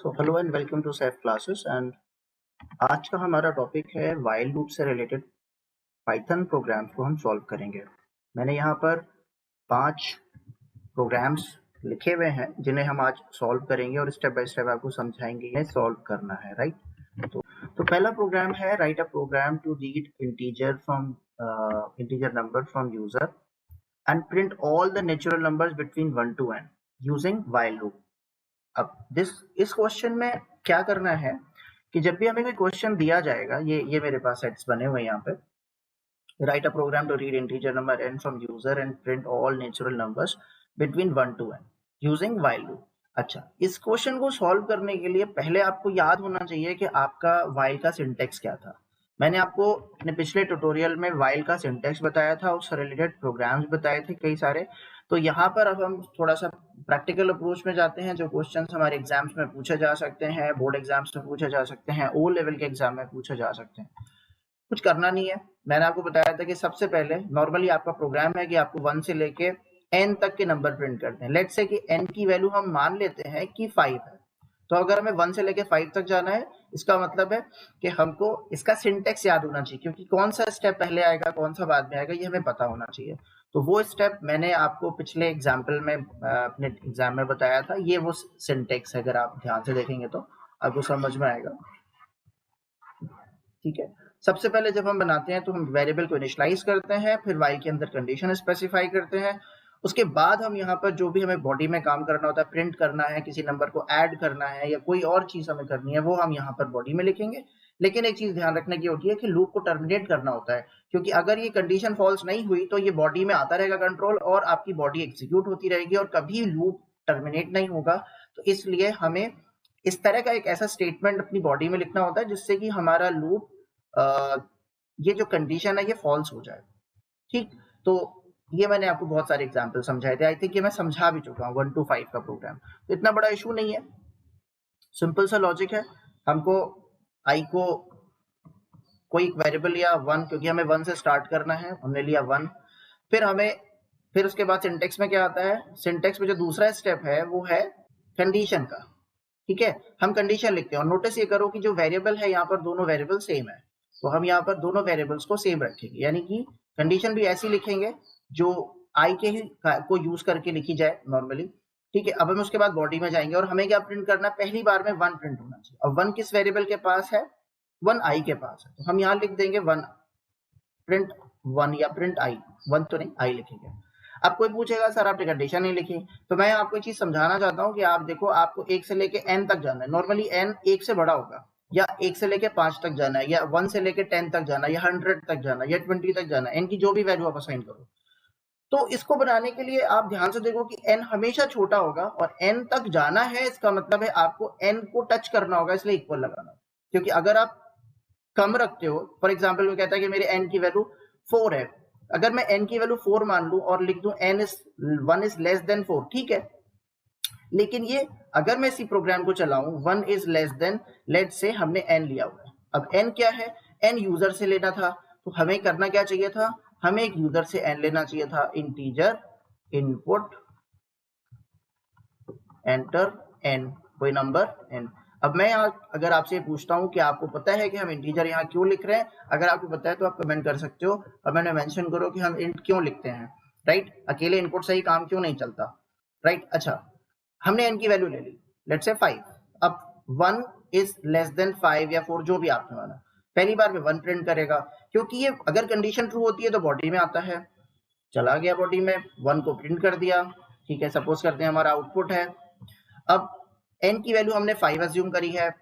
So hello and welcome to safe classes. And आज का हमारा टॉपिक है वाइल लूप से रिलेटेड पाइथन प्रोग्राम्स को हम सॉल्व करेंगे। मैंने यहाँ पर 5 प्रोग्राम्स लिखे हुए हैं जिन्हें हम आज सॉल्व करेंगे और स्टेप बाय स्टेप आपको समझाएंगे ये सॉल्व करना है, राइट। तो पहला प्रोग्राम है write a program to read integer number from user and print all the natural numbers between 1 to n using while loop. अब इस क्वेश्चन में क्या करना है कि जब भी हमें कोई क्वेश्चन दिया जाएगा, ये मेरे पास सेट्स बने हुए हैं यहाँ पे। Write a program to read integer number n from user and print all natural numbers between 1 to n using while loop. अच्छा, इस क्वेश्चन को सॉल्व करने के लिए पहले आपको याद होना चाहिए कि आपका वाइल का सिंटेक्स क्या था। मैंने आपको अपने पिछले ट्यूटोरियल में वाइल का सिंटेक्स बताया था, उससे रिलेटेड प्रोग्राम्स बताए थे कई सारे। तो यहाँ पर अब हम थोड़ा सा प्रैक्टिकल अप्रोच में जाते हैं। जो क्वेश्चंस हमारे एग्जाम्स में पूछे जा सकते हैं, बोर्ड एग्जाम्स में पूछे जा सकते हैं, ओ लेवल के एग्जाम में पूछे जा सकते हैं। कुछ करना नहीं है, मैंने आपको बताया था कि सबसे पहले नॉर्मली आपका प्रोग्राम है कि आपको 1 से लेके n तक के नंबर प्रिंट करते हैं। लेट्स से कि n की वैल्यू हम मान लेते हैं कि 5 है, तो अगर हमें 1 से लेके 5 तक जाना है, इसका मतलब है कि हमको इसका सिंटेक्स याद होना चाहिए, क्योंकि कौन सा स्टेप पहले आएगा कौन सा बाद में आएगा ये हमें पता होना चाहिए। तो वो स्टेप मैंने आपको पिछले एग्जाम्पल में अपने एग्जाम में बताया था। ये वो सिंटेक्स है, अगर आप ध्यान से देखेंगे तो आपको समझ में आएगा। ठीक है, सबसे पहले जब हम बनाते हैं तो हम वेरिएबल को इनिशियलाइज करते हैं, फिर वाइल के अंदर कंडीशन स्पेसिफाई करते हैं। उसके बाद हम यहाँ पर जो भी हमें बॉडी में काम करना होता है, प्रिंट करना है, किसी नंबर को ऐड करना है या कोई और चीज हमें करनी है, वो हम यहाँ पर बॉडी में लिखेंगे। लेकिन एक चीज ध्यान रखने की होती है कि लूप को टर्मिनेट करना होता है, क्योंकि अगर ये कंडीशन फॉल्स नहीं हुई तो ये बॉडी में आता रहेगा कंट्रोल और आपकी बॉडी एग्जीक्यूट होती रहेगी और कभी लूप टर्मिनेट नहीं होगा। तो इसलिए हमें इस तरह का एक ऐसा स्टेटमेंट अपनी बॉडी में लिखना होता है जिससे कि हमारा लूप ये जो कंडीशन है ये फॉल्स हो जाए। ठीक, तो ये मैंने आपको बहुत सारे एग्जांपल समझाए थे। आई थिंक ये मैं समझा भी चुका हूँ 1 to 5 का प्रोग्राम, तो इतना बड़ा इशू नहीं है, सिंपल सा लॉजिक है। हमको आई को कोई वेरिएबल लिया 1, क्योंकि हमें 1 से स्टार्ट करना है, हमने लिया 1। फिर उसके बाद सिंटेक्स में क्या आता है, सिंटेक्स में जो दूसरा स्टेप है वो है कंडीशन का। ठीक है, हम कंडीशन लिखते हैं और नोटिस ये करो कि जो वेरिएबल है यहाँ पर दोनों वेरिएबल सेम है, तो हम यहाँ पर दोनों वेरिएबल्स को सेम रखेंगे, यानी कि कंडीशन भी ऐसी लिखेंगे जो आई के ही को यूज करके लिखी जाए नॉर्मली। ठीक है, अब हम उसके बाद बॉडी में जाएंगे और हमें क्या प्रिंट करना है, पहली बार में 1 प्रिंट होना चाहिए। अब 1 किस वेरिएबल के पास है, 1 आई के पास है, तो हम यहाँ लिख देंगे 1 प्रिंट 1 या प्रिंट आई, 1 तो नहीं आई लिखेंगे। अब कोई पूछेगा सर आपने कंडीशन नहीं लिखी, तो मैं आपको एक चीज समझाना चाहता हूँ कि आप देखो, आपको 1 से लेके n तक जाना है। नॉर्मली n 1 से बड़ा होगा, या 1 से लेके 5 तक जाना है, या 1 से लेके 10 तक जाना है, या 100 तक जाना है, या 20 तक जाना है। n की जो भी वैल्यू आप असाइन करो, तो इसको बनाने के लिए आप ध्यान से देखो कि n हमेशा छोटा होगा और n तक जाना है, इसका मतलब है आपको n को टच करना होगा, इसलिए इक्वल लगाना। क्योंकि अगर आप कम रखते हो, फॉर एग्जाम्पल वो कहता है कि मेरे n की वैल्यू 4 है, अगर मैं n की वैल्यू 4 मान लूं और लिख दूं n is less than 4, ठीक है, लेकिन ये अगर मैं इसी प्रोग्राम को चलाऊं 1 is less than, let's say हमने n लिया हुआ है। अब n क्या है, n यूजर से लेना था, तो हमें करना क्या चाहिए था, हमें एक यूजर से n लेना चाहिए था। इंटीजर इनपुट एंटर n, कोई नंबर n। अब मैं अगर आपसे पूछता हूं कि आपको पता है कि हम इंटीजर यहाँ क्यों लिख रहे हैं, अगर आपको पता है तो आप कमेंट कर सकते हो और मैंने मेंशन करो कि हम इंट क्यों लिखते हैं, राइट। अकेले इनपुट से ही काम क्यों नहीं चलता, राइट। अच्छा, हमने n की वैल्यू ले ली, लेट्स से 5। अब 1 is less than 5 या 4 जो भी आपने माना, पहली बार में 1 प्रिंट करेगा, क्योंकि ये अगर कंडीशन ट्रू होती है तो बॉडी में आता है। चला गया बॉडी में, 1 को प्रिंट कर दिया, ठीक है। सपोज करते हैं हमारा आउटपुट है, अब n की वैल्यू हमने 5 अज्यूम करी है।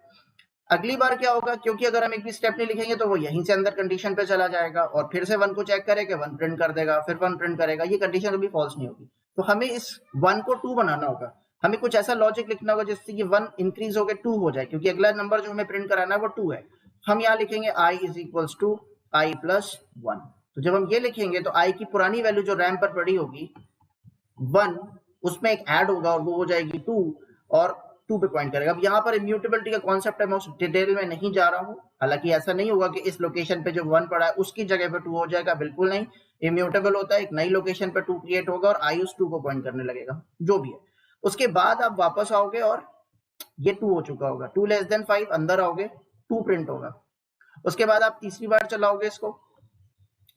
अगली बार क्या होगा, क्योंकि अगर हम एक भी स्टेप नहीं लिखेंगे तो वो यहीं से अंदर कंडीशन पे चला जाएगा और फिर से 1 को चेक करेगा, 1 प्रिंट कर देगा, फिर 1 प्रिंट करेगा, ये कंडीशन कभी फॉल्स नहीं होगी। तो हमें इस 1 को 2 बनाना होगा, हमें कुछ ऐसा लॉजिक लिखना होगा जिससे कि 1 इंक्रीज होकर 2 हो जाए, क्योंकि अगला नंबर जो हमें प्रिंट कराना है वो 2 है। हम यहाँ लिखेंगे i is equals to i plus 1। तो जब हम ये लिखेंगे तो i की पुरानी वैल्यू जो रैम पर पड़ी होगी 1, उसमें एक ऐड होगा और वो हो जाएगी 2 और 2 पे पॉइंट करेगा। अब यहाँ पर इम्यूटेबिलिटी का कॉन्सेप्ट है, मैं उस डिटेल में नहीं जा रहा हूँ। हालांकि ऐसा नहीं होगा कि इस लोकेशन पे जो 1 पड़ा है उसकी जगह पे 2 हो जाएगा, बिल्कुल नहीं। इम्यूटेबल होता है, एक नई लोकेशन पे 2 क्रिएट होगा और i उस 2 को पॉइंट करने लगेगा, जो भी है। उसके बाद आप वापस आओगे और ये 2 हो चुका होगा, 2 लेस देन 5 अंदर आओगे 2 प्रिंट होगा। उसके बाद आप तीसरी बार चलाओगे इसको,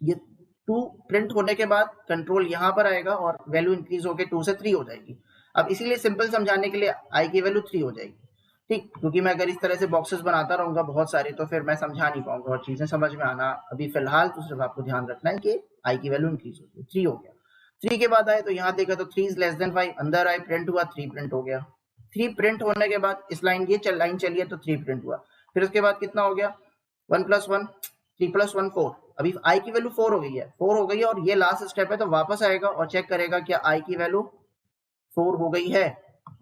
ये 2 प्रिंट होने के बाद कंट्रोल यहाँ पर आएगा और वैल्यू इंक्रीज होकर 2 से 3 हो जाएगी। अब इसीलिए सिंपल समझाने के लिए आई की वैल्यू 3 हो जाएगी, ठीक, क्योंकि मैं अगर इस तरह से बॉक्सेस बनाता रहूंगा बहुत सारे तो फिर मैं समझा नहीं पाऊंगा और चीजें समझ में आना। अभी फिलहाल तो सिर्फ आपको ध्यान रखना है कि आई की वैल्यू इंक्रीज होगी, 3 हो गया। 3 के बाद आए तो यहाँ देखा तो 3 इज लेस देन 5, अंदर आए प्रिंट हुआ, 3 प्रिंट हो गया। 3 प्रिंट होने के बाद इस लाइन ये लाइन चलिए तो 3 प्रिंट हुआ। फिर उसके बाद कितना हो गया, 1 + 1 3 + 1 4। अभी आई की वैल्यू 4 हो गई है, 4 हो गई है और ये लास्ट स्टेप है तो वापस आएगा और चेक करेगा क्या आई की वैल्यू 4 हो गई है।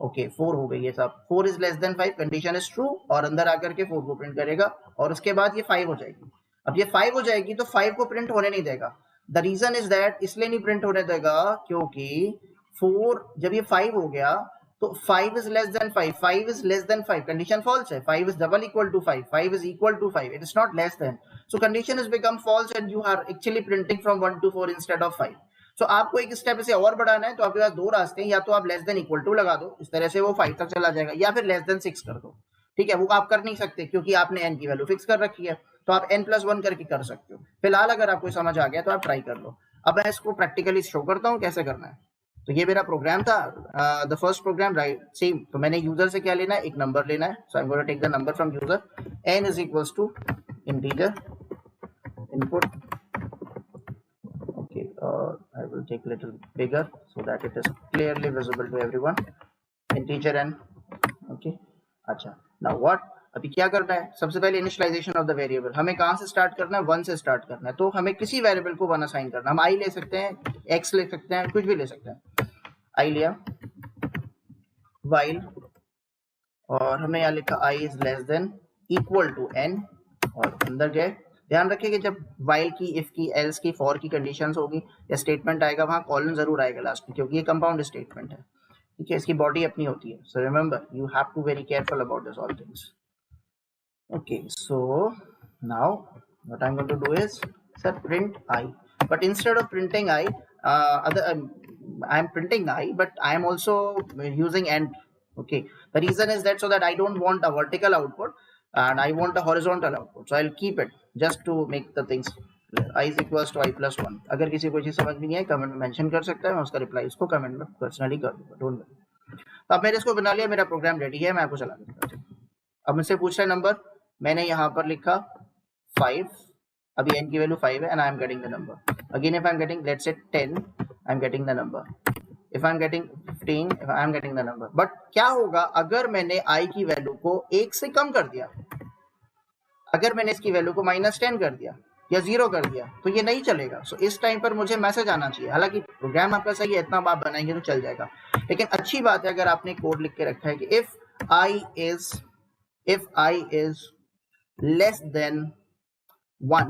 ओके 4 हो गई है साहब, 4 is less then 5, condition is true और अंदर आकर के 4 को प्रिंट करेगा और उसके बाद ये 5 हो जाएगी। अब ये 5 हो जाएगी तो 5 को प्रिंट होने नहीं देगा। द रीजन इज दैट, इसलिए नहीं प्रिंट होने देगा क्योंकि 4 जब ये 5 हो गया तो 5 is less than 5, 5 is less than 5, condition false है, 5 is double equal to 5, 5 is equal to 5, it is not less than, so condition has become false and you are actually printing from 1 to 4 instead of 5. so आपको एक step इसे और बढ़ाना है तो आपके पास दो रास्ते हैं, या तो आप लेस देन इक्वल टू लगा दो, इस तरह से वो 5 तक चला जाएगा, या फिर लेस देन 6 कर दो, ठीक है, वो आप कर नहीं सकते क्योंकि आपने n की वैल्यू फिक्स कर रखी है, तो आप n+1 करके कर सकते हो। फिलहाल अगर आपको समझ आ गया तो आप ट्राई कर लो। अब मैं इसको प्रैक्टिकली शो करता हूँ कैसे करना है। तो ये मेरा प्रोग्राम था, the first program, right, same. तो मैंने यूजर से क्या लेना है, एक नंबर लेना है, so I am going to take the number from user, n is equals to integer input, okay, I will take little bigger so that it is clearly visible to everyone, integer n, okay. अच्छा, now what, अभी क्या करना है, सबसे पहले initialisation of the variable, हमें कहां से स्टार्ट करना है, 1 से स्टार्ट करना है, तो हमें किसी वेरिएबल को 1 असाइन करना है, हम i ले सकते हैं, x ले सकते हैं, कुछ भी ले सकते हैं। i लिया, while, और हमने यहाँ लिखा i is less than equal to n, और अंदर गए। ध्यान रखिए कि जब while की, if की, else की, for की कंडीशंस होगी या स्टेटमेंट आएगा वहां कॉलन जरूर आएगा लास्ट में, क्योंकि ये कंपाउंड स्टेटमेंट है, ठीक है, इसकी बॉडी अपनी होती है। So remember you have to very careful about this all things. Okay, so now what I'm going to do is, sir, print I, but instead of printing I, I'm printing I, but I am also using AND. Okay, the reason is that so that I don't want a vertical output and I want a horizontal output, so I'll keep it just to make the things clear. I is equals to I+1। अगर किसी को चीज समझ में नहीं है comment में mention कर सकता है, मैं उसका रिप्लाई उसको कमेंट में पर्सनली कर दूंगा, डोंट वरी। अब मैंने इसको बना लिया, मेरा प्रोग्राम रेडी है, मैं आपको चला दूंगा। अब मुझसे पूछ रहा है नंबर, मैंने यहाँ पर लिखा 5, अभी n की वैल्यू 5 है and I am getting the number. Again if I am getting let's say 10, I am getting the number. If I am getting 15, if I am getting the number. But क्या होगा अगर मैंने i की value को 1 से कम कर दिया, अगर मैंने इसकी वैल्यू को -10 कर दिया या 0 कर दिया तो ये नहीं चलेगा। सो इस टाइम पर मुझे मैसेज आना चाहिए, हालांकि प्रोग्राम आपका सही है, इतना आप बनाएंगे तो चल जाएगा, लेकिन अच्छी बात है अगर आपने कोड लिख के रखा है कि if I is less than 1,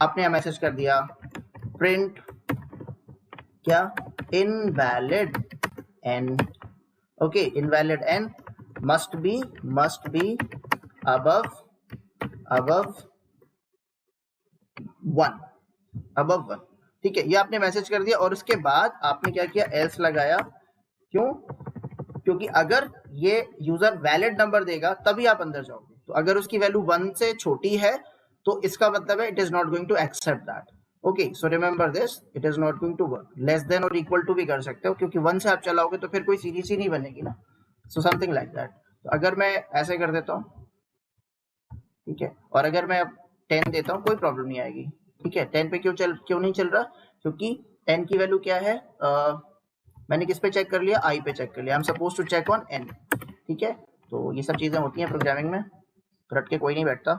आपने मैसेज कर दिया प्रिंट क्या, invalid n, okay, invalid n must be above 1, ठीक है, ये आपने मैसेज कर दिया। और उसके बाद आपने क्या किया, एल्स लगाया, क्यों, क्योंकि अगर ये यूजर वैलिड नंबर देगा तभी आप अंदर जाओगे, तो अगर उसकी वैल्यू 1 से छोटी है तो इसका मतलब है it is not going to accept that. Okay, so remember this, it is not going to work. Less than और इक्वल टू भी कर सकते हो, क्योंकि 1 से आप चलाओगे तो फिर कोई सीरीज ही नहीं बनेगी ना, सो समथिंग लाइक दैट। तो अगर मैं ऐसे कर देता हूँ, ठीक है, और अगर मैं 10 देता हूँ कोई प्रॉब्लम नहीं आएगी, ठीक है। 10 पे क्यों नहीं चल रहा, क्योंकि 10 की वैल्यू क्या है, मैंने किस पे चेक कर लिया, i पे चेक कर लिया, I am suppose to check on n, ठीक है। तो ये सब चीजें होती हैं प्रोग्रामिंग में, रट के कोई नहीं बैठता,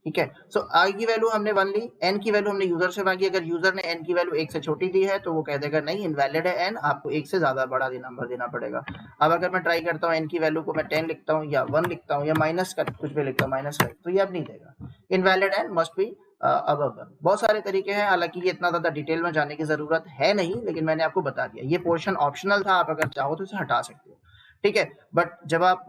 ठीक है। सो i की वैल्यू हमने 1 ली, n की वैल्यू हमने यूजर से मांगी, अगर यूजर ने n की वैल्यू 1 से छोटी दी है तो वो कह देगा नहीं, इनवैलिड है n, आपको 1 से ज्यादा बड़ा नंबर देना पड़ेगा। अब अगर मैं ट्राई करता हूँ n की वैल्यू को मैं 10 लिखता हूँ या 1 लिखता हूँ या माइनस का कुछ भी लिखता हूँ, -5, तो ये अब नहीं देगा, invalid n must be above 1। बहुत सारे तरीके हैं, हालांकि ये इतना ज्यादा डिटेल में जाने की जरूरत है नहीं, लेकिन मैंने आपको बता दिया, ये पोर्शन ऑप्शनल था, आप अगर चाहो तो इसे हटा सकते हो, ठीक है। बट जब आप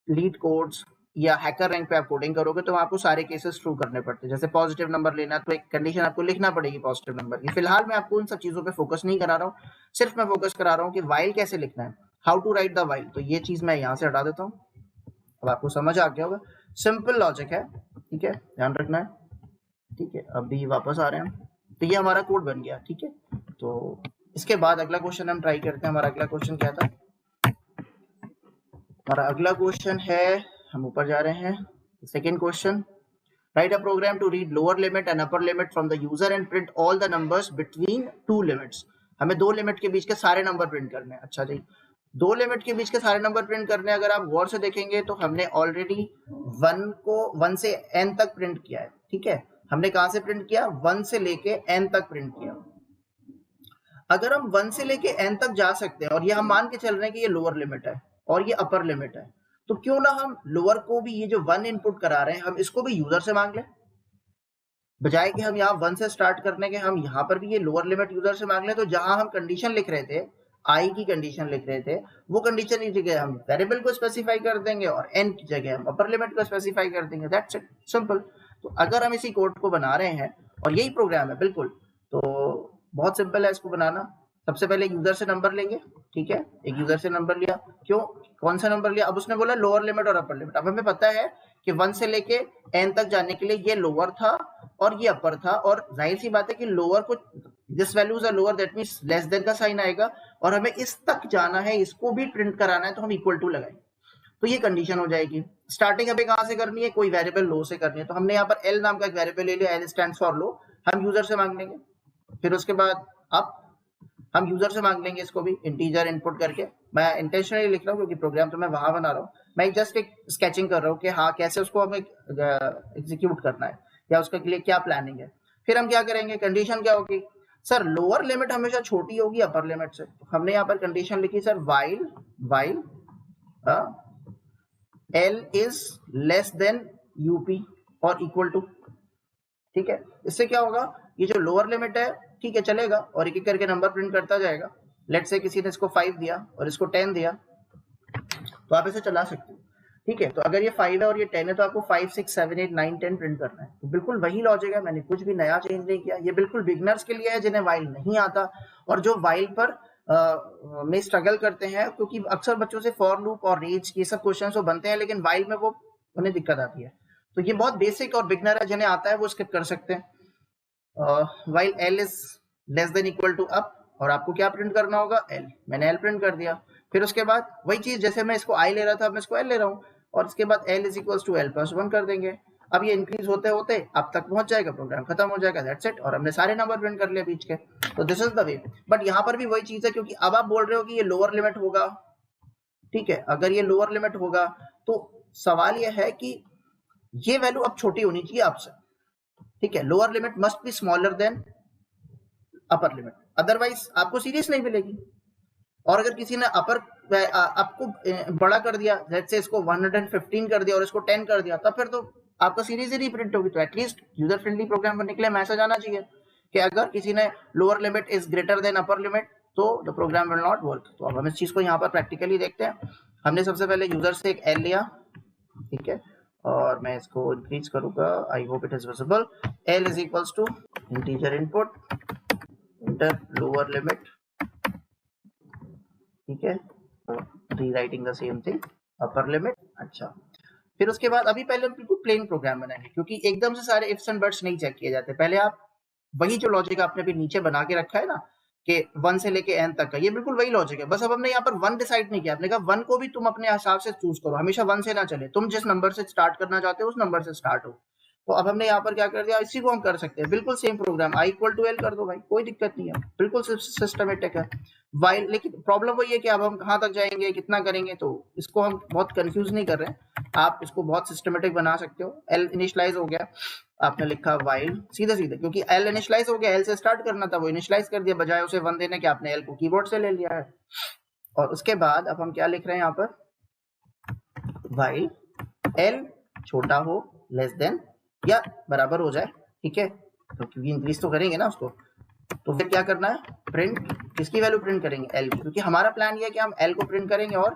लीड कोड्स या हैकर रैंक पे आप कोडिंग करोगे तो आपको सारे केसेस ट्रू करने पड़ते हैं। जैसे पॉजिटिव नंबर लेना तो एक कंडीशन आपको लिखना पड़ेगी पॉजिटिव नंबर की। फिलहाल मैं आपको उन सब चीजों पे फोकस नहीं करा रहा हूँ, सिर्फ मैं फोकस करा रहा हूँ कि वाइल कैसे लिखना है। How to write the while, तो ये चीज मैं यहाँ से हटा देता हूँ। अब आपको समझ आ गया होगा, सिंपल लॉजिक है, ठीक है, ध्यान रखना है, ठीक है। अभी वापस आ रहे हैं, तो ये हमारा कोड बन गया, ठीक है। तो इसके बाद अगला क्वेश्चन हम ट्राई करते हैं। हमारा अगला क्वेश्चन क्या था? हमारा अगला क्वेश्चन है, हम ऊपर जा रहे हैं, second question, write a program to read lower limit and upper limit from the user and print all the numbers between two limits. हमें दो लिमिट के बीच के सारे नंबर प्रिंट करने हैं। अच्छा जी, दो लिमिट के बीच के सारे नंबर प्रिंट करने हैं। अगर आप गौर से देखेंगे तो हमने ऑलरेडी 1 से n तक प्रिंट किया है, ठीक है। हमने कहां से प्रिंट किया? 1 से लेके n तक प्रिंट किया। अगर हम 1 से लेके n तक जा सकते हैं और ये हम मान के चल रहे हैं कि ये लोअर लिमिट है और ये अपर लिमिट है, तो क्यों ना हम लोअर को भी, ये जो 1 इनपुट करा रहे हैं, हम इसको भी यूजर से मांग लें, बजाय कि हम यहाँ 1 से स्टार्ट करने के हम यहाँ पर भी ये लोअर लिमिट यूजर से मांग लें। तो जहां हम कंडीशन लिख रहे थे, आई की कंडीशन लिख रहे थे, वो कंडीशन की जगह हम वेरिएबल को स्पेसिफाई कर देंगे और n की जगह हम अपर लिमिट को स्पेसिफाई कर देंगे। That's it, simple. तो अगर हम इसी कोड को बना रहे हैं और यही प्रोग्राम है बिल्कुल, तो बहुत सिंपल है इसको बनाना। सबसे पहले यूजर से नंबर लेंगे, ठीक है, एक यूजर से नंबर लिया। क्यों, कौन सा नंबर लिया? अब उसने बोला लोअर लिमिट और अपर लिमिट। अब हमें पता है कि 1 से लेके n तक जाने के लिए ये लोअर था और ये अपर था, और जाहिर सी बात है कि लोअर को, this values are lower, that means less than का साइन आएगा, और हमें इस तक जाना है, इसको भी प्रिंट कराना है, तो हम इक्वल टू लगाएंगे, तो ये कंडीशन हो जाएगी। स्टार्टिंग हमें कहां से करनी है? कोई वेरिएबल लो से करनी है, तो हमने यहाँ पर l नाम का एक वेरिएबल ले लिया, l स्टैंड्स फॉर लो, हम यूजर से मांग लेंगे। फिर उसके बाद अब हम यूजर से मांग लेंगे इसको भी इंटीजर इनपुट करके। मैं इंटेंशनली लिख रहा हूँ क्योंकि प्रोग्राम तो मैं वहां बना रहा हूँ, मैं जस्ट एक स्केचिंग कर रहा हूँ कि हाँ कैसे उसको हमें एग्जीक्यूट करना है या उसके लिए क्या प्लानिंग है। फिर हम क्या करेंगे? कंडीशन क्या होगी? सर लोअर लिमिट हमेशा छोटी होगी अपर लिमिट से, तो हमने यहाँ पर कंडीशन लिखी sir while L is less then UP और इक्वल टू, ठीक है। इससे क्या होगा? ये जो लोअर लिमिट है, ठीक है, चलेगा, और एक एक करके नंबर प्रिंट करता जाएगा। लेट्स से किसी ने इसको 5 दिया और इसको 10 दिया, तो आप इसे चला सकते हो, ठीक है। तो अगर ये 5 है और ये 10 है, तो आपको 5, 6, 7, 8, 9, 10 प्रिंट करना है। तो बिल्कुल वही लॉजिक है, मैंने कुछ भी नया चेंज नहीं किया। ये बिल्कुल बिगनर्स के लिए है जिन्हें वाइल नहीं आता और जो वाइल पर में स्ट्रगल करते हैं, क्योंकि अक्सर बच्चों से फॉर लूप और रेंज ये सब क्वेश्चन तो बनते हैं, लेकिन वाइल में वो उन्हें दिक्कत आती है। तो ये बहुत बेसिक और बिगनर है, जिन्हें आता है वो स्किप कर सकते हैं। While L is less than equal to up, और आपको क्या प्रिंट करना होगा? एल। मैंने एल प्रिंट कर दिया। फिर उसके बाद वही चीज, जैसे मैं इसको आई ले रहा था, अब मैं इसको एल ले रहा हूँ, और इसके बाद L is equal to L plus 1 कर देंगे। अब ये इंक्रीज होते होते अब तक पहुंच जाएगा, प्रोग्राम खत्म हो जाएगा, दैट्स इट। और हमने सारे नंबर प्रिंट कर लिए बीच के। तो this is the way. But यहाँ पर भी वही चीज है, क्योंकि अब आप बोल रहे हो कि ये लोअर लिमिट होगा, ठीक है। अगर ये लोअर लिमिट होगा तो सवाल ये है कि ये वैल्यू अब छोटी होनी चाहिए आपसे, ठीक है। Lower limit must be smaller than upper limit, otherwise आपको सीरीज नहीं मिलेगी। और अगर किसी ने अपर आपको बड़ा कर दिया, जैसे इसको 115 कर दिया और इसको 10 कर दिया, तब फिर तो आपका सीरीज ही नहीं प्रिंट होगी। तो एटलीस्ट यूजर फ्रेंडली प्रोग्राम बनने के लिए मैसेज आना चाहिए कि अगर किसी ने lower limit is greater than upper limit, तो the program will not work. तो अब हम इस चीज को यहाँ पर प्रैक्टिकली देखते हैं। हमने सबसे पहले यूजर से एक एल लिया, ठीक है, और मैं इसको इंक्रीज करूंगा, I hope it is visible. L is equals to integer input enter lower limit, ठीक है, rewriting the same thing upper limit. अच्छा, फिर उसके बाद अभी पहले हम बिल्कुल प्लेन प्रोग्राम बनाएंगे, क्योंकि एकदम से सारे इफ्स एंड बट्स नहीं चेक किए जाते। पहले आप वही जो लॉजिक आपने भी नीचे बना के रखा है ना, कि 1 से लेके n तक का, ये बिल्कुल वही लॉजिक है। बस अब हमने यहाँ पर 1 डिसाइड नहीं किया, आपने कहा 1 को भी तुम अपने हिसाब से चूज करो, हमेशा 1 से ना चले, तुम जिस नंबर से स्टार्ट करना चाहते हो उस नंबर से स्टार्ट हो। तो अब हमने यहाँ पर क्या कर दिया, इसी को हम कर सकते हैं, बिल्कुल same program, i equal to L कर दो भाई, कोई दिक्कत नहीं है, बिल्कुल सिस्टमेटिक है। वाइल, लेकिन प्रॉब्लम वही है कि अब हम कहाँ तक जाएंगे, कितना करेंगे, तो इसको हम बहुत कंफ्यूज नहीं कर रहे हैं, आप इसको बहुत सिस्टमेटिक बना सकते हो। एल इनिशियलाइज हो गया, आपने लिखा वाइल सीधे सीधे, क्योंकि एल इनिशियलाइज हो गया, एल से स्टार्ट करना था, वो इनिशियलाइज कर दिया, बजाय उसे 1 देने के आपने एल को कीबोर्ड से ले लिया है। और उसके बाद अब हम क्या लिख रहे हैं यहाँ पर, वाइल एल छोटा हो, लेस देन या बराबर हो जाए, ठीक है, तो क्योंकि इंक्रीज तो करेंगे ना उसको, तो फिर क्या करना है, प्रिंट, किसकी वैल्यू प्रिंट करेंगे, एल की, क्योंकि हमारा प्लान ये है कि हम एल को प्रिंट करेंगे और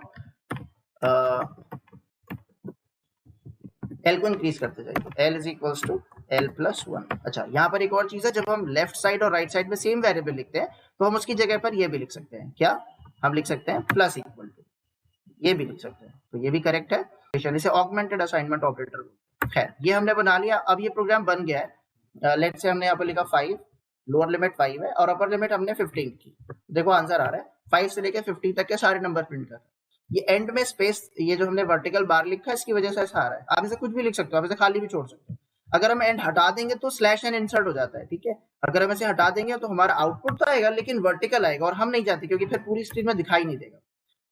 एल को इंक्रीज करते जाएंगे, L is equals to L plus 1। अच्छा, यहाँ पर एक और चीज है, जब हम लेफ्ट साइड और राइट साइड में सेम वेरिएबल लिखते हैं, तो हम उसकी जगह पर ये भी लिख सकते हैं, क्या, हम लिख सकते हैं प्लस इक्वल टू, ये भी लिख सकते हैं, तो ये भी करेक्ट है। इसे ऑगमेंटेड असाइनमेंट ऑपरेटर। खैर ये हमने बना लिया। अब ये प्रोग्राम बन गया है। लेट्स से हमने यहाँ पर लिखा 5, लोअर लिमिट 5 है और अपर लिमिट हमने 15 की। देखो आंसर आ रहा है 5 से लेकर 15 तक के सारे नंबर प्रिंट कर। ये एंड में स्पेस, ये जो हमने वर्टिकल बार लिखा है इसकी वजह से ऐसा आ रहा है। आप इसे कुछ भी लिख सकते हो, आप इसे खाली भी छोड़ सकते हो। अगर हम एंड हटा देंगे तो स्लैश एन इंसर्ट हो जाता है, ठीक है। अगर हम इसे हटा देंगे तो हमारा आउटपुट तो आएगा लेकिन वर्टिकल आएगा और हम नहीं चाहते क्योंकि फिर पूरी स्क्रीन में दिखाई नहीं देगा,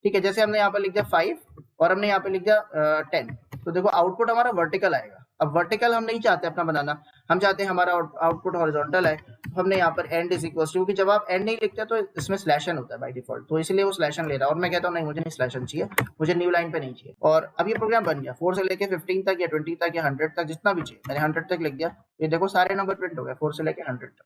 ठीक है। जैसे हमने यहाँ पर लिख दिया 5 और हमने यहाँ पे लिख दिया 10, तो देखो आउटपुट हमारा वर्टिकल आएगा। अब वर्टिकल हम नहीं चाहते अपना बनाना, हम चाहते हैं हमारा आउटपुट हॉरिजॉन्टल है। तो हमने यहाँ पर एंड इज इक्वल टू, क्योंकि जब आप एंड नहीं लिखते तो इसमें स्लैश एन होता है बाय डिफॉल्ट, तो इसलिए वो स्लैश एन ले रहा है और मैं कहता हूँ नहीं मुझे नहीं स्लैश एन चाहिए, मुझे न्यू लाइन पे नहीं चाहिए। और अब ये प्रोग्राम बन गया 4 से लेके 15 तक या 20 तक या 100 तक, जितना भी चाहिए। मैंने 100 तक लिख दिया, ये देखो सारे नंबर प्रिंट हो गए 4 से लेके 100 तक।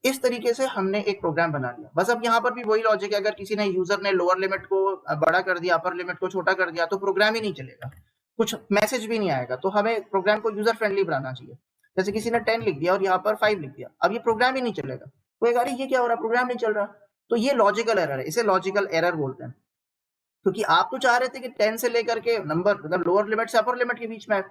इस तरीके से हमने एक प्रोग्राम बना लिया। बस अब यहाँ पर भी वही लॉजिक है, अगर किसी ने यूजर ने लोअर लिमिट को बड़ा कर दिया, अपर लिमिट को छोटा कर दिया तो प्रोग्राम ही नहीं चलेगा, कुछ मैसेज भी नहीं आएगा। तो हमें प्रोग्राम को यूजर फ्रेंडली बनाना चाहिए। जैसे किसी ने 10 लिख दिया और यहाँ पर 5 लिख दिया, अब ये प्रोग्राम ही नहीं चलेगा, तो अरे ये क्या हो रहा है, प्रोग्राम नहीं चल रहा। तो ये लॉजिकल एरर है, इसे लॉजिकल एरर बोलते हैं। क्योंकि आप तो चाह रहे थे कि 10 से लेकर के नंबर मतलब लोअर लिमिट से अपर लिमिट के बीच में,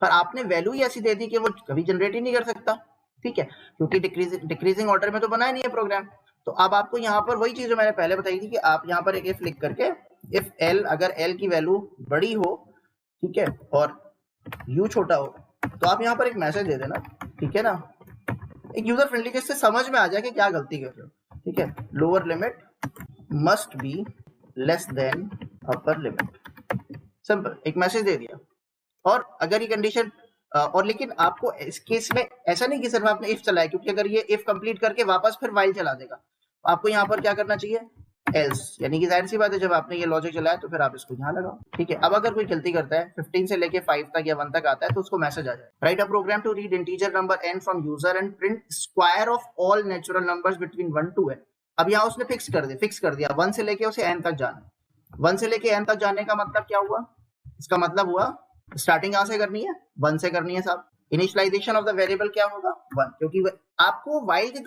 पर आपने वैल्यू ही ऐसी दे दी कि वो कभी जनरेट ही नहीं कर सकता, ठीक है, क्योंकि डिक्रीजिंग ऑर्डर में तो बनाया नहीं है प्रोग्राम। तो अब आपको यहाँ पर वही चीज जो मैंने पहले बताई थी कि आप यहाँ पर एक इफ लिख करके, इफ एल, अगर एल की वैल्यू बड़ी हो, ठीक है, और यू छोटा हो, तो आप यहाँ पर एक मैसेज दे देना, ठीक है ना, एक यूजर फ्रेंडली, जिससे समझ में आ जाए कि क्या गलती कर रहे हो, ठीक है। Lower limit must be less than upper limit, simple, एक मैसेज दे दिया। और अगर ये कंडीशन और लेकिन आपको इस केस में ऐसा नहीं कि सिर्फ आपने इफ चलाया, क्योंकि अगर ये इफ कंप्लीट करके वापस फिर वाइल चला देगा, आपको यहाँ पर क्या करना चाहिए, एल्स, यानी कि जाहिर सी बात है जब आपने ये लॉजिक चलाया तो फिर आप इसको यहाँ लगाओ, ठीक है। अब अगर कोई गलती करता है 15 से लेके 5 तक या 1 तक आता है तो उसको मैसेज आ जाए, write a program to read integer number n from user and print square of all natural numbers between 1 to n। अब यहाँ उसने फिक्स कर दिया 1 से लेके उसे n तक जाना। 1 से लेके n तक जाने का मतलब क्या हुआ, इसका मतलब हुआ स्टार्टिंग कहां से करनी है, 1 से करनी है साहब। इनिशियलाइजेशन ऑफ द वेरिएबल क्या होगा, 1, क्योंकि आपको व्हाइल के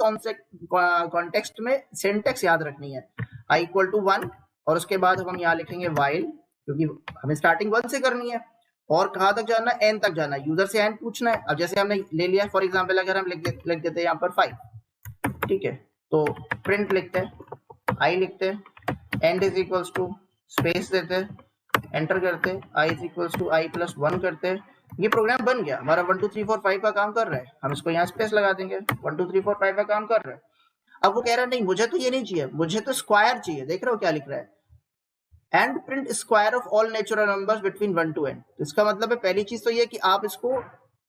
कॉन्टेक्स्ट में सिंटेक्स याद रखनी है, i इक्वल टू 1 और उसके बाद हम यहाँ लिखेंगे व्हाइल, क्योंकि हमें स्टार्टिंग 1 से करनी है और कहां तक जाना है, n तक जाना है, यूजर से n पूछना है। अब जैसे हमने ले लिया फॉर एग्जांपल, अगर हम लिख देते हैं यहाँ पर 5, ठीक है, तो प्रिंट लिखते हैं, i लिखते हैं, end is equals to space देते हैं, एंटर करते, i is equals to i plus 1 करते, ये प्रोग्राम बन गया हमारा। 1 2 3 4 5 का काम कर रहा है, हम इसको यहाँ स्पेस लगा देंगे, 1 2 3 4 5 का काम कर रहा है। अब वो कह रहा है नहीं मुझे तो ये नहीं चाहिए, मुझे तो स्क्वायर चाहिए, देख रहे हो क्या लिख रहा है, and print square of all natural numbers between 1 to n। इसका मतलब है पहली चीज तो ये कि आप इसको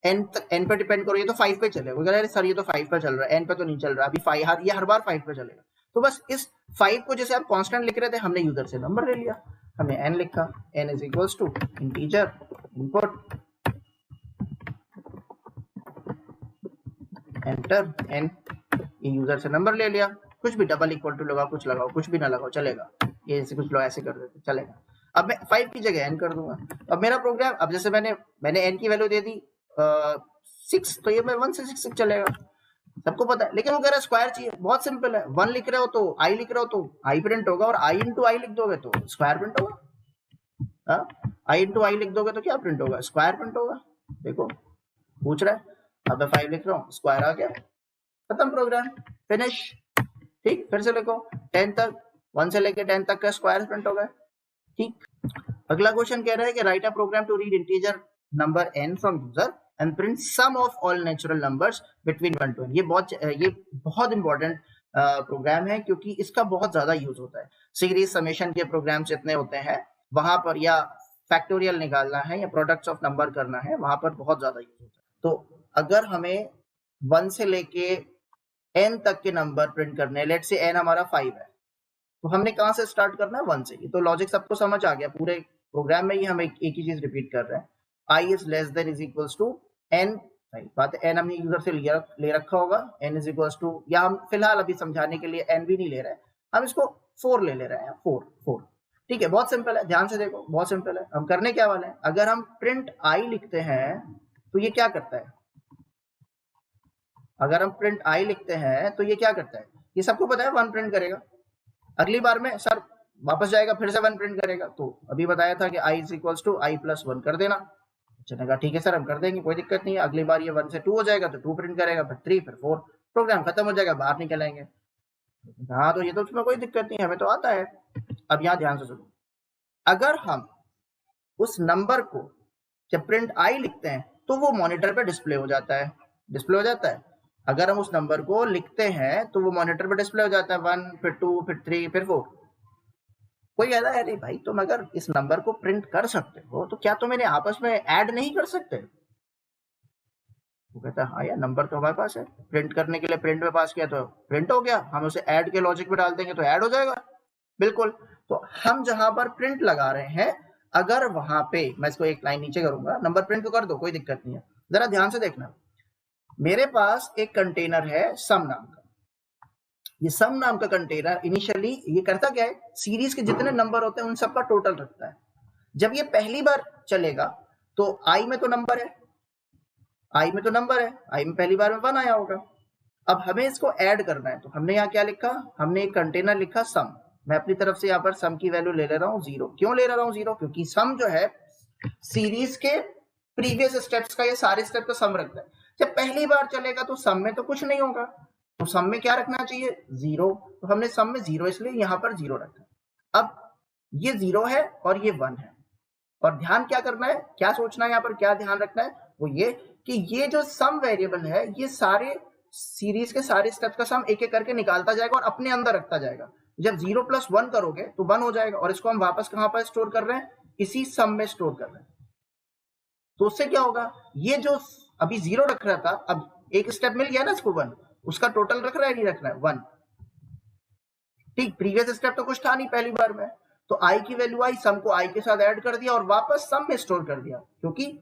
n पे डिपेंड करो, ये तो 5 पे चलेगा, वो कह रहा है सर ये तो 5 पे चल रहा है, n पे तो नहीं चल रहा, अभी 5 ये हर बार 5 पे चलेगा। तो बस इस 5 को जैसे आप कांस्टेंट लिख रहे थे, हमने यूजर से नंबर ले लिया, हमने n लिखा, n is equals to integer input enter n, ये यूजर से नंबर ले लिया, कुछ भी डबल इक्वल टू लगाओ, कुछ लगाओ, कुछ भी ना लगाओ चलेगा, ये ऐसे कुछ लोग ऐसे कर देते चलेगा। अब मैं 5 की जगह n कर दूंगा। अब मेरा प्रोग्राम, अब जैसे मैंने n की वैल्यू दे दी 6, तो ये मैं 1 से 6 तक चलेगा, सबको पता है। लेकिन वो कह रहा है स्क्वायर चाहिए, बहुत सिंपल है, 1 लिख रहे हो तो i लिख रहे हो तो i प्रिंट होगा, और i इंटू i लिख दोगे तो स्क्वायर प्रिंट होगा। i इंटू i लिख दोगे तो क्या प्रिंट होगा, स्क्वायर प्रिंट होगा। देखो पूछ रहा है, अब मैं 5 लिख रहा हूँ, स्क्वायर आ गया, खत्म प्रोग्राम, फिनिश। ठीक, फिर से लिखो 10 तक, 1 से लेके 10 तक का स्क्वायर प्रिंट होगा, ठीक। अगला क्वेश्चन कह रहा है कि write a program to read integer number n from user and print sum of all natural numbers between 1 to n। ये बहुत इंपॉर्टेंट प्रोग्राम है, क्योंकि इसका बहुत ज्यादा यूज होता है। सीरीज समेशन के प्रोग्राम जितने होते हैं वहां पर, या फैक्टोरियल निकालना है या प्रोडक्ट्स ऑफ नंबर करना है, वहां पर बहुत ज्यादा यूज होता है। तो अगर हमें 1 से लेके n तक के नंबर प्रिंट करने हैं, लेट्स से n हमारा 5 है, तो हमने कहां से स्टार्ट करना है, 1 से। तो लॉजिक सबको समझ आ गया, पूरे प्रोग्राम में ही हम एक ही चीज रिपीट कर रहे हैं, i is less than is equals to n। बात है n हमने यूजर से ले रखा होगा, n इज इक्वल्स टू, या हम फिलहाल अभी समझाने के लिए n भी नहीं ले रहे हैं, हम इसको 4 ले रहे हैं, 4। ठीक है, बहुत सिंपल है, ध्यान से देखो, बहुत सिंपल है। हम करने क्या वाले हैं, अगर हम प्रिंट i लिखते हैं तो ये क्या करता है, अगर हम प्रिंट i लिखते हैं तो ये क्या करता है, ये सबको पता है 1 प्रिंट करेगा। अगली बार में सर वापस जाएगा, फिर से 1 प्रिंट करेगा। तो अभी बताया था कि i is equals to i plus 1 कर देना। चने कहा ठीक है सर हम कर देंगे, कोई दिक्कत नहीं है। अगली बार ये 1 से 2 हो जाएगा तो 2 प्रिंट करेगा, फिर 3, फिर 4, प्रोग्राम खत्म हो जाएगा, बाहर निकल आएंगे। हाँ तो ये तो उसमें कोई दिक्कत नहीं है, हमें तो आता है। अब यहाँ ध्यान से सुनो, अगर हम उस नंबर को जब प्रिंट आई लिखते हैं तो वो मॉनिटर पे डिस्प्ले हो जाता है, डिस्प्ले हो जाता है। अगर हम उस नंबर को लिखते हैं तो वो मॉनिटर पे डिस्प्ले हो जाता है, 1, फिर 2, फिर 3, फिर 4। कोई कहता है अरे भाई तुम अगर इस नंबर को प्रिंट कर सकते हो तो क्या तुम इन्हें आपस में ऐड नहीं कर सकते? वो कहता है हाँ यार नंबर तो हमारे पास है, प्रिंट करने के लिए प्रिंट में पास किया तो प्रिंट हो गया, हम उसे ऐड के लॉजिक में डाल देंगे तो ऐड हो जाएगा। बिल्कुल। तो हम जहां पर प्रिंट लगा रहे हैं, अगर वहां पे मैं इसको एक लाइन नीचे करूंगा, नंबर प्रिंट तो कर दो कोई दिक्कत नहीं है। जरा ध्यान से देखना, मेरे पास एक कंटेनर है सम नाम का। ये सम नाम का कंटेनर इनिशियली ये करता क्या है, सीरीज के जितने नंबर होते हैं उन सबका टोटल रखता है। जब ये पहली बार चलेगा तो आई में तो नंबर है, आई में तो नंबर है, आई में पहली बार में 1 आया होगा। अब हमें इसको ऐड करना है, तो हमने यहाँ क्या लिखा, हमने एक कंटेनर लिखा सम। मैं अपनी तरफ से यहाँ पर सम की वैल्यू ले रहा हूँ 0। क्यों ले रहा हूँ 0? क्योंकि सम जो है सीरीज के प्रीवियस स्टेप्स का, ये सारे स्टेप का सम रखता है। जब पहली बार चलेगा तो सम में तो कुछ नहीं होगा, तो सम में क्या रखना चाहिए, 0। तो हमने सम में 0 इसलिए यहाँ पर 0 रखा। अब ये 0 है और ये 1 है, और ध्यान क्या करना है, क्या सोचना है यहाँ पर, क्या ध्यान रखना है, वो ये कि ये जो सम वेरिएबल है ये सारे सीरीज के सारे स्टेप्स का सम एक एक करके निकालता जाएगा और अपने अंदर रखता जाएगा। जब 0 + 1 करोगे तो 1 हो जाएगा, और इसको हम वापस कहां पर स्टोर कर रहे हैं, इसी सम में स्टोर कर रहे हैं। तो उससे क्या होगा, ये जो अभी 0 रख रहा था, अब एक स्टेप मिल गया ना इसको 1, उसका टोटल रख रहा है नहीं रख रहा है 1। ठीक, प्रीवियस स्टेप तो कुछ था नहीं पहली बार में, तो आई की वैल्यू आई, सम को आई के साथ ऐड कर दिया और वापस सम में स्टोर कर दिया। क्योंकि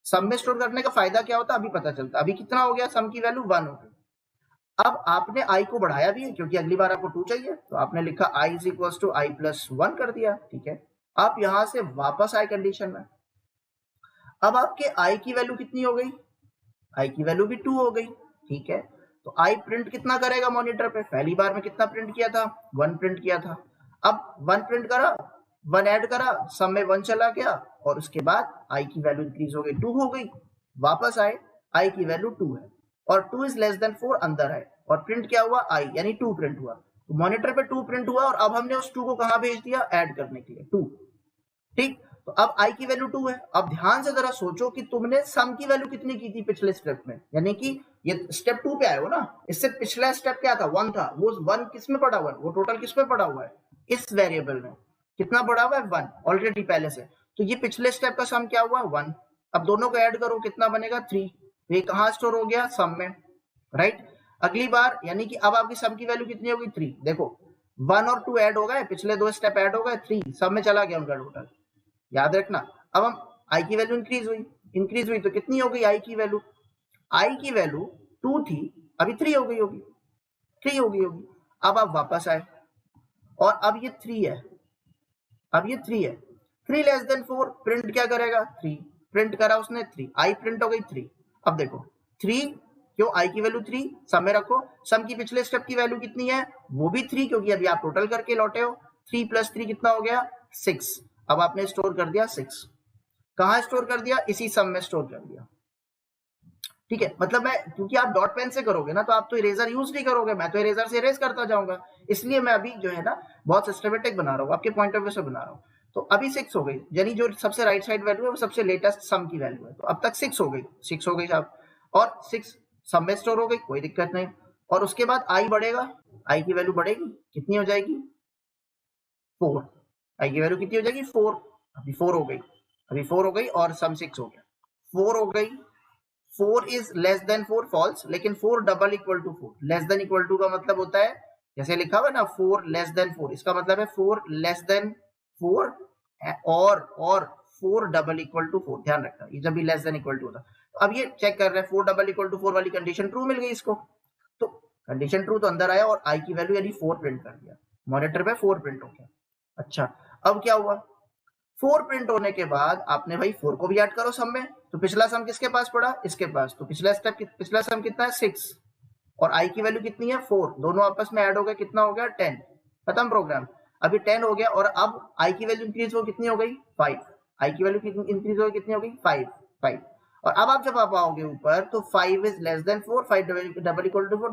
सम में स्टोर करने का फायदा क्या होता है अभी पता चलता। अभी कितना हो गया, सम की वैल्यू 1 हो गई। अब आपने आई को बढ़ाया भी है क्योंकि अगली बार आपको 2 चाहिए, तो आपने लिखा i is equals to i plus 1 कर दिया। ठीक है, आप यहां से वापस आए कंडीशन में। अब आपके i की वैल्यू कितनी हो गई, i की वैल्यू भी 2 हो गई। ठीक है, तो i प्रिंट कितना करेगा मॉनिटर पे, पहली बार में कितना प्रिंट किया था, 1 प्रिंट किया था। अब 1 प्रिंट करा, 1 ऐड करा, सम में 1 चला गया, और उसके बाद i की वैल्यू इंक्रीज हो गई, 2 हो गई। वापस आए, i की वैल्यू 2 है और 2 इज लेस देन 4 अंदर है, और प्रिंट क्या हुआ, i यानी 2 प्रिंट हुआ। तो मॉनिटर पे 2 प्रिंट हुआ, और अब हमने उस 2 को कहां भेज दिया, ऐड करने के लिए 2। ठीक, तो अब i की वैल्यू 2 है। अब ध्यान से जरा सोचो कि तुमने सम की वैल्यू कितनी की थी पिछले स्टेप में, यानी कि ये स्टेप 2 पे आए हो ना, इससे पिछला स्टेप क्या था, 1 था। वो 1 किस में पड़ा हुआ है, वो टोटल किस में पड़ा हुआ है, इस वेरिएबल में। कितना पड़ा हुआ है, 1 ऑलरेडी पहले से। तो ये पिछले स्टेप का सम क्या हुआ, 1। अब दोनों को ऐड करो, कितना बनेगा, 3। तो ये कहां स्टोर हो गया, सम में, राइट। अगली बार यानी कि अब आपकी सम की वैल्यू कितनी होगी, 3। देखो 1 और 2 ऐड हो गए, पिछले 2 स्टेप ऐड हो गए, 3 सब में चला गया उनका टोटल, याद रखना। अब हम आई की वैल्यू इंक्रीज हुई तो कितनी हो गई आई की वैल्यू, आई की वैल्यू 2 थी, अभी 3 हो गई होगी, 3 हो गई होगी। अब आप वापस आए और अब ये 3 है, अब ये 3 है, 3 लेस देन 4, प्रिंट क्या करेगा, 3 प्रिंट करा उसने, 3 आई प्रिंट हो गई 3। अब देखो 3 क्यों, आई की वैल्यू 3 सम में रखो, सम की पिछले स्टेप की वैल्यू कितनी है, वो भी 3, क्योंकि अभी आप टोटल करके लौटे हो। 3 + 3 कितना हो गया, 6। अब आपने स्टोर कर दिया 6, कहां स्टोर कर दिया, इसी सम में स्टोर कर दिया। ठीक है, मतलब मैं, क्योंकि आप डॉट पेन से करोगे ना तो आप तो इरेजर यूज नहीं करोगे, मैं तो इरेजर से इरेज करता जाऊंगा, इसलिए मैं अभी जो है ना बहुत सिस्टमेटिक बना रहा हूँ, आपके पॉइंट ऑफ व्यू से बना रहा हूँ। तो अभी 6 हो गई, यानी जो सबसे राइट साइड वैल्यू है वो सबसे लेटेस्ट सम की वैल्यू है। तो अब तक 6 हो गई, 6 हो गई साहब, और 6 सम में स्टोर हो गई, कोई दिक्कत नहीं। और उसके बाद आई बढ़ेगा, आई की वैल्यू बढ़ेगी, कितनी हो जाएगी, 4। आई की वैल्यू कितनी हो जाएगी, 4। अभी 4 हो गई, अभी 4 हो गई, और सम 6 हो गया, 4 हो गई। 4 इज लेस देन 4 फॉल्स, लेकिन 4 double equal to 4, less than equal to का मतलब होता है जैसे लिखा हुआ ना 4 लेस देन 4, इसका मतलब है 4 लेस देन 4 और 4 डबल इक्वल टू 4, ध्यान रखना ये जब भी लेस देन इक्वल टू होता। तो अब ये चेक कर रहे हैं 4 डबल इक्वल टू 4 वाली कंडीशन ट्रू मिल गई इसको, तो कंडीशन ट्रू तो अंदर आया और आई की वैल्यू यानी 4 प्रिंट कर दिया, मॉनिटर पे 4 प्रिंट हो गया। अच्छा, अब क्या हुआ, 4 प्रिंट होने के बाद आपने भाई 4 को भी ऐड करो सम में, तो पिछला सम किसके पास पड़ा, इसके पास, तो पिछला सम कितना है, 6, और आई की वैल्यू कितनी है, 4, दोनों आपस में ऐड हो गए, कितना हो गया, 10, खत्म प्रोग्राम। अभी 10 हो गया और अब i की वैल्यू इंक्रीज हो कितनी हो गई 5, i की वैल्यू इंक्रीज हो कितनी हो गई 5 और अब आप जब आप आओगे ऊपर तो 5 is less than 4, 5 double equal to 4,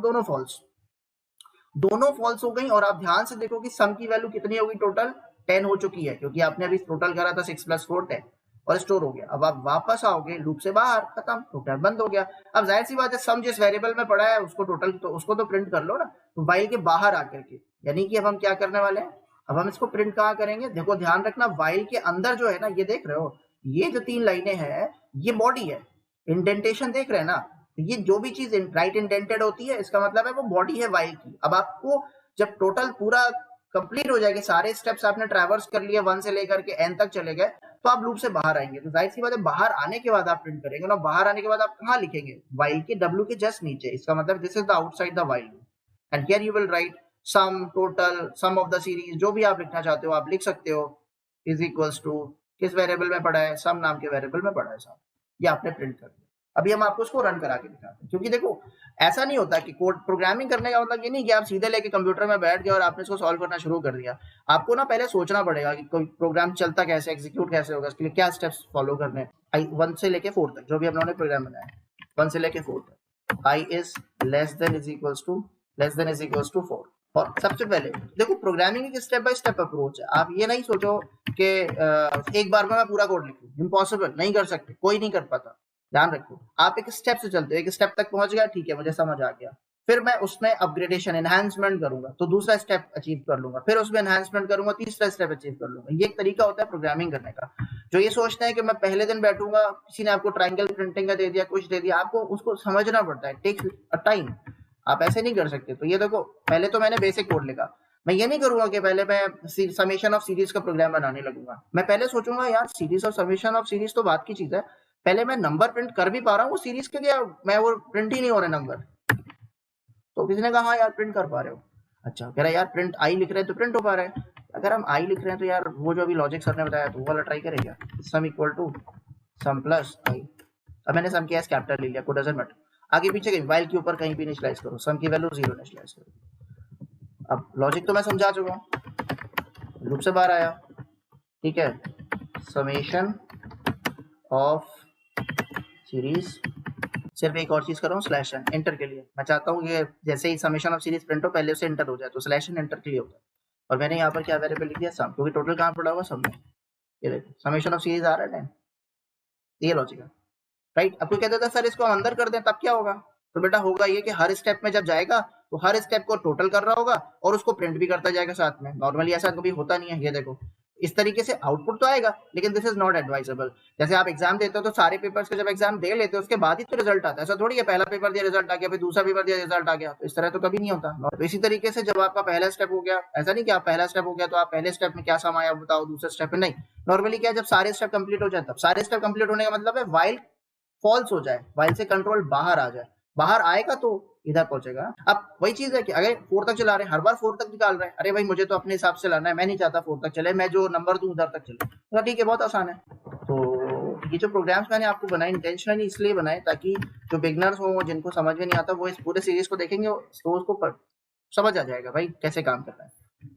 दोनों फॉल्स हो गई। और आप ध्यान से देखो कि सम की वैल्यू कितनी होगी टोटल 10 हो चुकी है क्योंकि आपने अभी टोटल करा था 6 + 4 10 और स्टोर हो गया। अब आप वापस आओगे लूप से बाहर, खत्म, टोटल बंद हो गया। अब जाहिर सी बात है सम जिस वेरिएबल में पड़ा है उसको टोटल तो उसको तो प्रिंट कर लो ना, तो वाइल के बाहर आकर के, यानी कि अब हम क्या करने वाले हैं, अब हम इसको प्रिंट कहाँ करेंगे। देखो ध्यान रखना वाइल के अंदर जो है ना, ये देख रहे हो ये जो 3 लाइनें हैं ये बॉडी है, इंडेंटेशन देख रहे हैं ना, ये जो भी चीज राइट इंडेंटेड होती है इसका मतलब है वो बॉडी है वाइल की। अब आपको जब टोटल पूरा कंप्लीट हो जाएगा, सारे स्टेप्स आपने ट्रैवर्स कर लिए 1 से लेकर के n तक चले गए, तो आप लूप से बाहर आएंगे। तो जाहिर सी बात है बाहर आने के बाद आप प्रिंट करेंगे ना, बाहर आने के बाद आप कहाँ लिखेंगे, वाइल के w के जस्ट नीचे, इसका मतलब this is the outside the while and here you will write sum, total, sum of the series, जो भी आप लिखना चाहते हो आप लिख सकते हो, इज इक्वल्स टू किस वेरिएबल में पड़ा है, सम नाम के वेरिएबल में पड़ा है साहब, ये आपने प्रिंट कर दिया। अभी हम आपको उसको रन करा के दिखाते हैं, क्योंकि देखो ऐसा नहीं होता कि कोड प्रोग्रामिंग करने का मतलब ये नहीं कि आप सीधे लेके कंप्यूटर में बैठ गए और आपने इसको सॉल्व करना शुरू कर दिया। आपको ना पहले सोचना पड़ेगा कि कोई प्रोग्राम चलता कैसे, एग्जीक्यूट कैसे होगा, इसके लिए क्या स्टेप्स फॉलो करने हैं। 1 से लेके 4 तक जो भी हम लोगों ने प्रोग्राम बनाया है 1 से लेके 4 तक, i is less than is equals to 4। और सबसे पहले देखो प्रोग्रामिंग एक स्टेप बाय स्टेप अप्रोच है। आप ये नहीं सोचो कि एक बार में मैं पूरा कोड लिखूं, इम्पॉसिबल, नहीं कर सकते, कोई नहीं कर पाता। ध्यान रखो आप एक स्टेप से चलते हो, एक स्टेप तक पहुंच गया, ठीक है मुझे समझ आ गया, फिर मैं उसमें अपग्रेडेशन एनहांसमेंट करूंगा तो दूसरा स्टेप अचीव कर लूंगा, फिर उसमें एनहांसमेंट करूंगा, तीसरा स्टेप अचीव कर लूंगा। ये एक तरीका होता है प्रोग्रामिंग करने का। जो ये सोचते हैं कि मैं पहले दिन बैठूंगा, किसी ने आपको ट्रायंगल प्रिंटिंग का दे दिया, कुछ दे दिया, आपको उसको समझना पड़ता है, टेक्स अ टाइम, आप ऐसे नहीं कर सकते। तो ये देखो पहले तो मैंने बेसिक कोड लिखा, मैं ये नहीं करूंगा कि पहले मैं समेशन ऑफ सीरीज का प्रोग्राम बनाने लगूंगा। मैं पहले सोचूंगा यार सीरीज और समेशन ऑफ सीरीज तो बात की चीज है, पहले मैं नंबर प्रिंट कर भी पा रहा हूँ वो सीरीज के, क्या मैं वो प्रिंट ही नहीं हो रहे नंबर। तो किसी ने कहा हाँ यार प्रिंट कर पा रहे हो, अच्छा कह रहा है यार प्रिंट आई लिख रहे हैं तो प्रिंट हो पा रहा है। अगर हम आई लिख रहे हैं तो यार वो जो अभी लॉजिक सर ने बताया तो वो वाला ट्राई करें क्या, sum equal to sum plus i. अब मैंने सम किया कैपिटल ले लिया, को डजंट मैटर, आगे पीछे कहीं वाइल के ऊपर कहीं भी इनिशियलाइज करो, सम की वैल्यू 0 इनिशियलाइज करो। अब लॉजिक तो मैं समझा चुका हूँ, लूप से बाहर आया, ठीक है, समेशन ऑफ सीरीज, सिर्फ एक और चीज कर रहा हूँ स्लैश एन एंटर के लिए। मैं चाहता हूँ ये जैसे ही समेशन ऑफ सीरीज प्रिंट हो पहले उसे एंटर हो जाए, तो स्लैश एन एंटर के लिए होता है। और मैंने यहाँ पर क्या वेरिएबल लिख दिया सम, क्योंकि टोटल कहाँ पड़ा हुआ सम में, ये देखो समेशन ऑफ सीरीज आ रहा है, ये लॉजिक है राइट। अब कोई कहता था सर इसको हम अंदर कर दें तब क्या होगा, तो बेटा होगा ये कि हर स्टेप में जब जाएगा तो हर स्टेप को टोटल कर रहा होगा और उसको प्रिंट भी करता जाएगा साथ में। नॉर्मली ऐसा कभी होता नहीं है, ये देखो इस तरीके से आउटपुट तो आएगा, लेकिन दिस इज नॉट एडवाइजेबल। जैसे आप एग्जाम देते हो तो सारे पेपर्स के जब एग्जाम दे लेते हो उसके बाद ही तो रिजल्ट आता है, ऐसा थोड़ी है पहला पेपर दिया रिजल्ट आ गया, फिर दूसरा पेपर दिया रिजल्ट आ गया, तो इस तरह तो कभी नहीं होता। तो इसी तरीके से जब आपका पहला स्टेप हो गया, ऐसा नहीं कि आप पहला स्टेप हो गया तो आप पहले स्टेप में क्या सम आया बताओ, दूसरे स्टेप में नहीं। नॉर्मली क्या है जब सारे स्टेप कंप्लीट हो जाए, तब सारे स्टेप कंप्लीट होने का मतलब है वाइल फॉल्स हो जाए, वाइल से कंट्रोल बाहर आ जाए, बाहर आएगा तो इधर पहुंचेगा। अब वही चीज है कि अगर 4 तक चला रहे हैं, हर बार 4 तक निकाल रहे हैं, अरे भाई मुझे तो अपने हिसाब से लाना है, मैं नहीं चाहता 4 तक चले, मैं जो नंबर दूं उधर तक चले, तो ठीक है बहुत आसान है। तो ये जो प्रोग्राम्स मैंने आपको बनाए इंटेंशनली इसलिए बनाए ताकि जो बिगनर्स हो, जिनको समझ में नहीं आता, वो इस पूरे सीरीज को देखेंगे तो उसको समझ आ जाएगा भाई कैसे काम करना है,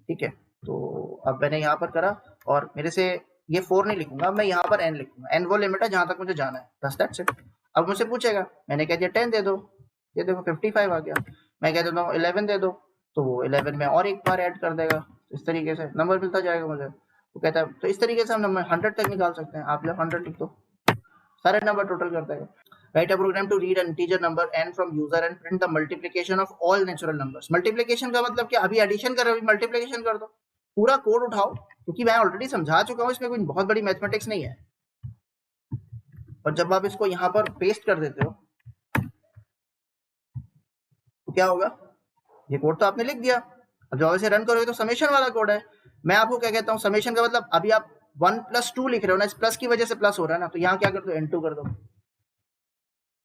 ठीक है। तो अब मैंने यहाँ पर करा और मेरे से ये 4 नहीं लिखूंगा, मैं यहाँ पर n लिखूंगा, n वो लिमिट है जहां तक मुझे जाना है, बस दैट्स इट। अब मुझसे पूछेगा, मैंने कह दिया 10 दे दो, ये देखो 55 आ गया, मैं कह देता हूँ 11 दे दो, तो वो 11 में और एक बार ऐड कर देगा, इस तरीके से नंबर मिलता जाएगा मुझे। वो कहता है तो इस तरीके से हम नंबर 100 तक निकाल सकते हैं, आप लोग 100 लिख दो, सारे नंबर टोटल कर देगा। Write a program to read an integer number n from user and print the multiplication of all natural numbers। Multiplication का मतलब क्या, अभी एडिशन कर, अभी मल्टीप्लिकेशन कर दो, पूरा कोड उठाओ, क्योंकि मैं ऑलरेडी समझा चुका हूँ, इसमें कोई बहुत बड़ी मैथमेटिक्स नहीं है। और जब आप इसको यहाँ पर पेस्ट कर देते हो तो क्या होगा, ये कोड तो आपने लिख दिया, अब जब इसे रन करोगे तो समेशन वाला कोड है। मैं आपको क्या कहता हूँ, समेशन का मतलब अभी आप 1 + 2 लिख रहे हो ना, इस प्लस की वजह से प्लस हो रहा है ना, तो यहाँ क्या कर दो n2 कर दो,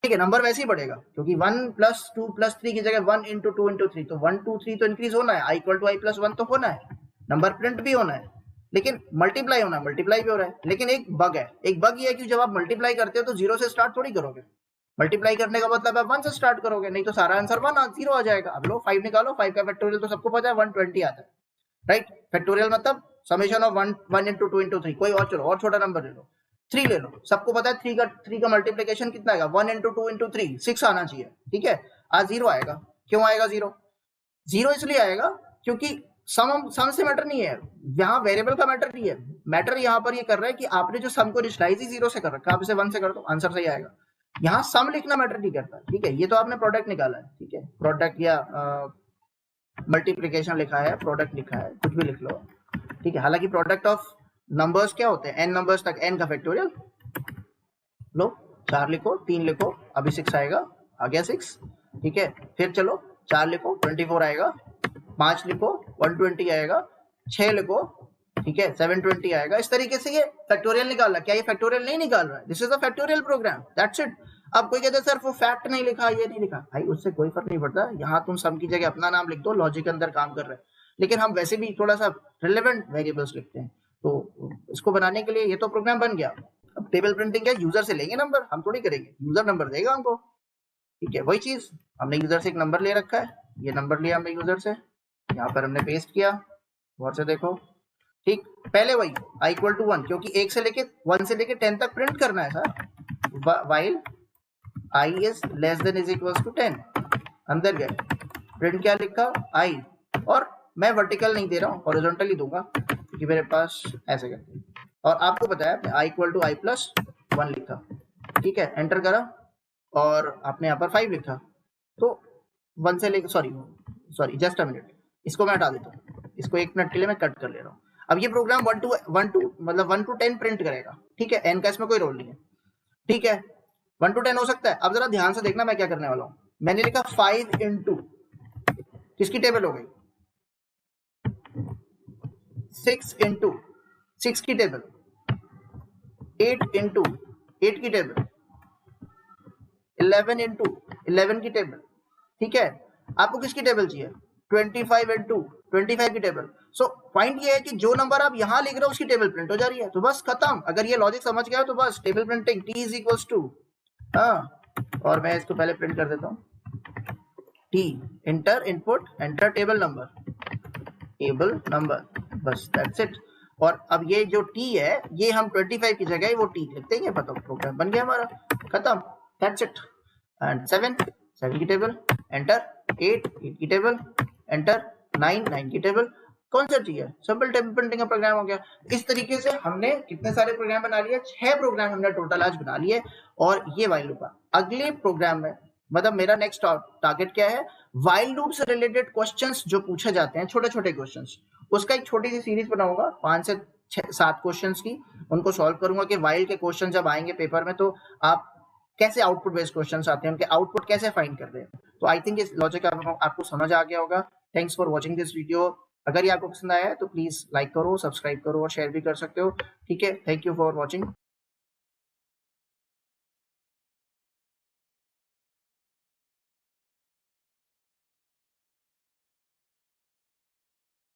ठीक है, नंबर वैसे ही बढ़ेगा, क्योंकि 1 + 2 + 3 की जगह 1 × 2 × 3, तो 1 2 3 तो इंक्रीज होना है, i = i + 1 तो होना है, नंबर प्रिंट भी होना है, लेकिन मल्टीप्लाई होना है, मल्टीप्लाई भी हो रहा है। लेकिन एक बग है, एक बग ये है कि जब आप मल्टीप्लाई करते हो तो 0 से स्टार्ट थोड़ी करोगे, मल्टीप्लाई करने का मतलब आप 1 से स्टार्ट करोगे, नहीं तो सारा आंसर 1 0 आ जाएगा। अब लो 5 निकालो, 5 का फैक्टोरियल तो सबको पता है 120 आता है, राइट। फैक्टोरियल मतलब समेशन ऑफ 1 into 2 into 3। कोई और चलो और छोटा नंबर ले लो, 3 ले लो। सबको पता है 3 का मल्टीप्लिकेशन कितना आएगा, 1 into 2 into 3, 6 आना चाहिए। ठीक है, आज 0 आएगा। क्यों आएगा 0? 0 इसलिए आएगा क्योंकि सम से मैटर नहीं है, यहाँ वेरिएबल का मैटर नहीं है। मैटर यहाँ पर ये कर रहा है कि आपने जो सम को इनिशियलाइज ही 0 से कर रखा है, आप इसे 1 से कर दो, आंसर सही आएगा। यहाँ सम लिखना मैटर नहीं करता। ठीक है, ये तो आपने प्रोडक्ट निकाला है। ठीक है, प्रोडक्ट या मल्टीप्लिकेशन लिखा है, प्रोडक्ट लिखा है, कुछ भी लिख लो। ठीक है, हालांकि प्रोडक्ट ऑफ नंबर्स क्या होते हैं, n नंबर्स तक n का फैक्टोरियल। लो 4 लिखो, 3 लिखो, अभी 6 आएगा, आ गया 6। ठीक है, फिर चलो 4 लिखो, 24 आएगा, 5 लिखो, 120 आएगा, 6 लिखो, ठीक है, 720 आएगा। इस तरीके से ये फैक्टोरियल निकाल रहा है। क्या ये फैक्टोरियल नहीं निकाल रहा है? This is a factorial program, that's it. अब कोई कहते हैं सर वो फैक्ट नहीं लिखा, ये नहीं लिखा, भाई उससे कोई फर्क नहीं पड़ता। यहाँ तुम सम की जगह अपना नाम लिख दो, लॉजिक के अंदर काम कर रहे हैं। लेकिन हम वैसे भी थोड़ा सा रिलेवेंट वेरिएबल्स लिखते हैं, तो इसको बनाने के लिए ये तो प्रोग्राम बन गया। अब टेबल प्रिंटिंग क्या, यूजर से लेंगे नंबर, हम थोड़ी करेंगे, यूजर नंबर देगा हमको। ठीक है, वही चीज, हमने यूजर से एक नंबर ले रखा है, ये नंबर लिया हमने यूजर से, यहाँ पर हमने पेस्ट किया, गौर से देखो। ठीक, पहले वही i इक्वल टू 1, क्योंकि 1 से लेके 1 से लेके 10 तक प्रिंट करना है sir. While i is less than is equals to 10, अंदर गए, प्रिंट क्या लिखा i, और मैं वर्टिकल नहीं दे रहा हूँ, हॉरिजॉन्टल ही दूंगा क्योंकि मेरे पास ऐसे करके। और आपको पता है i equal to i plus 1 लिखा। ठीक है, एंटर करा और आपने यहाँ पर 5 लिखा। तो 1 से लेकर सॉरी जस्ट अ मिनट, इसको मैं हटा देता हूँ, इसको 1 मिनट के लिए मैं कट कर ले रहा हूँ। अब ये प्रोग्राम 1 to 10 प्रिंट करेगा। ठीक है, एन का इसमें कोई रोल नहीं है। ठीक है, 1 to 10 हो सकता है। अब जरा ध्यान से देखना मैं क्या करने वाला हूँ। मैंने लिखा 5 into किसकी टेबल हो गई, 6 into 6 की टेबल, 8 into 8 की टेबल, 11 into 11 की टेबल। ठीक है, आपको किसकी टेबल चाहिए, 25 into 25 की टेबल। सो पॉइंट ये है कि जो नंबर आप यहाँ लिख रहे हो उसकी टेबल प्रिंट हो जा रही है, तो बस खत्म। अगर ये लॉजिक समझ गया तो बस table printing t is equals to, और मैं इसको पहले प्रिंट कर देता हूँ, t enter input enter table number, बस दैट्स इट। और अब ये जो t है, ये हम 25 की जगह वो t लिखते हैं, पता प्रोग्राम बन गया हमारा, खत्म, दैट्स इट। एंड 7 की टेबल, एंटर 8 की टेबल, एंटर 9 की टेबल। कौन सा चाहिए, सिंपल टेबल प्रिंटिंग का प्रोग्राम हो गया। इस तरीके से हमने कितने सारे प्रोग्राम बना लिए, 6 प्रोग्राम हमने टोटल आज बना लिए। और ये वाइल लूप अगले प्रोग्राम में, मतलब मेरा नेक्स्ट टारगेट क्या है, वाइल लूप से रिलेटेड क्वेश्चंस जो पूछे जाते हैं, छोटे छोटे क्वेश्चंस, उसका एक छोटी सी सीरीज बनाऊंगा 5 से 7 क्वेश्चंस की। उनको सॉल्व करूंगा कि वाइल के क्वेश्चन जब आएंगे पेपर में तो आप कैसे आउटपुट बेस्ड क्वेश्चंस आते हैं, उनके आउटपुट कैसे फाइंड कर रहे हैं। तो आई थिंक इस लॉजिक आपको समझ आ गया होगा। Thanks for watching this video. अगर ये आपको पसंद आया है तो प्लीज लाइक करो, सब्सक्राइब करो और शेयर भी कर सकते हो। ठीक है, थैंक यू फॉर वॉचिंग।